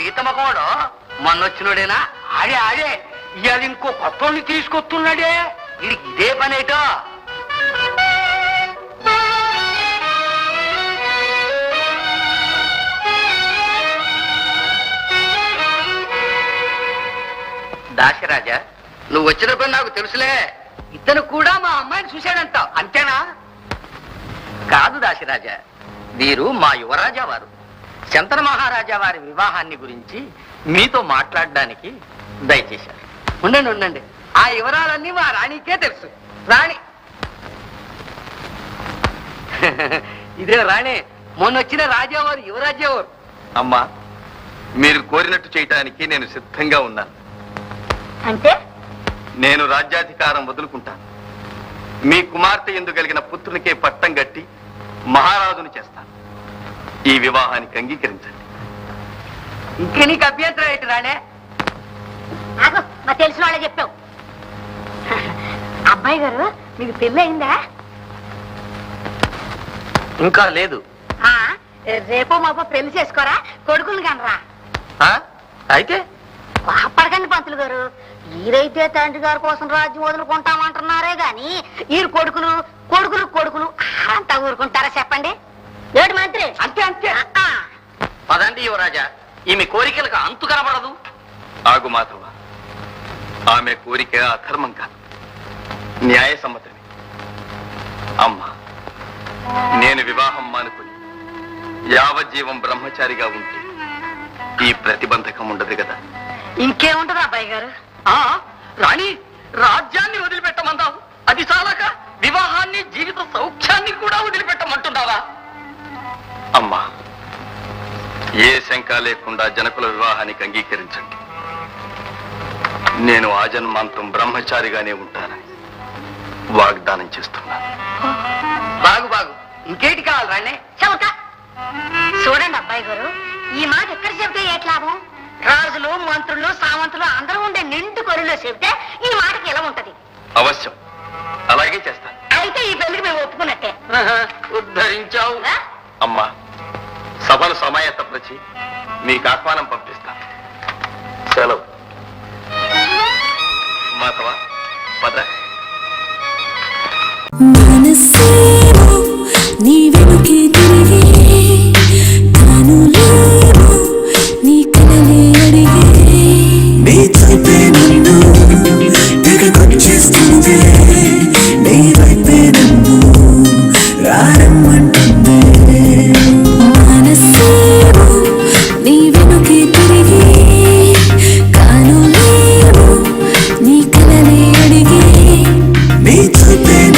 ఈతమకోడు మొన్నొచ్చినోడేనా? ఆడే ఆడే ఇవాళ ఇంకో కొత్తోడిని తీసుకొస్తున్నాడే. వీడికి ఇదే పనేటో. దాశరాజా, నువ్వు వచ్చినప్పుడు నాకు తెలుసులే. ఇతను కూడా మా అమ్మాయిని చూశాడంటావు, అంతేనా? కాదు దాశరాజా, వీరు మా యువరాజా వారు. శంతన మహారాజా వారి వివాహాన్ని గురించి మీతో మాట్లాడడానికి దయచేశారు. ఉండండి ఉండండి, ఆ వివరాలన్నీ మా రాణికే తెలుసు. రాణి ఇదే రాణి, మొన్నొచ్చిన రాజావారు యువరాజావారు. అమ్మా, మీరు కోరినట్టు చేయటానికి నేను సిద్ధంగా ఉన్నాను. అంటే నేను రాజ్యాధికారం వదులుకుంటాను. మీ కుమార్తె ఎందు కలిగిన పుత్రునికే పట్టం గట్టి మహారాజుని చేస్తాను. ఈ వివాహానికి అంగీకరించండి. ఇంకే నీకు అభ్యంతరం ఏంటి రాణే? నాకు మా తెలిసిన వాళ్ళే చెప్పావు. అబ్బాయి గారు, మీకు పెళ్ళి అయిందా? ఇంకా లేదు. రేపో మాపో పెళ్లి చేసుకోరా, కొడుకులు కనరా. అయితే అప్పటికండి పంతులు గారు, ఈరైతే తండ్రి గారి కోసం రాజ్యం వదులుకుంటామంటున్నారే గాని ఈ కొడుకులు కొడుకులు కొడుకులు అంతా ఊరుకుంటారా చెప్పండి? ఏడు మంత్రి అంతే అంతే. పదండి యువరాజా, ఈమె కోరికలకు అంతు కనబడదు. ఆగు మాధవ, ఆమె కోరిక అధర్మం కాదు, న్యాయసమ్మతమే. అమ్మా, నేను వివాహం మానుకుని యావజ్జీవం బ్రహ్మచారిగా ఉంటే ఈ ప్రతిబంధకం ఉండదు కదా. ఇంకేముంటది అబ్బాయి గారు? రాణి, రాజ్యాన్ని వదిలిపెట్టమంటావు, అది చాలక వివాహాన్ని జీవిత సౌఖ్యాన్ని కూడా వదిలిపెట్టమంటున్నావా? అమ్మా, ఏ శంక లేకుండా జనకుల వివాహానికి అంగీకరించండి. నేను ఆజన్మాంతం బ్రహ్మచారిగానే ఉంటానని వాగ్దానం చేస్తున్నాను. బాగు బాగు, ఇంకేటి కావాలి రాణి? చెబుతా చూడండి అబ్బాయి గారు, ఈ మాట ఎక్కడ చెబితే ఏటి లాభం? రాజులు మంత్రులు సామంతులు అందరూ ఉండే నిండు కొలులో చెబితే ఈ మాటకి ఎలా ఉంటది? అవశ్యం, అలాగే చేస్తాను. అయితే ఈ పెళ్లికి మేము ఒప్పుకున్నట్టే. ఉద్ధరించావు. అమ్మా, సభను సమాయత్తపరిచి మీకు ఆహ్వానం పంపిస్తాను. సెలవు. మాధవ, పద.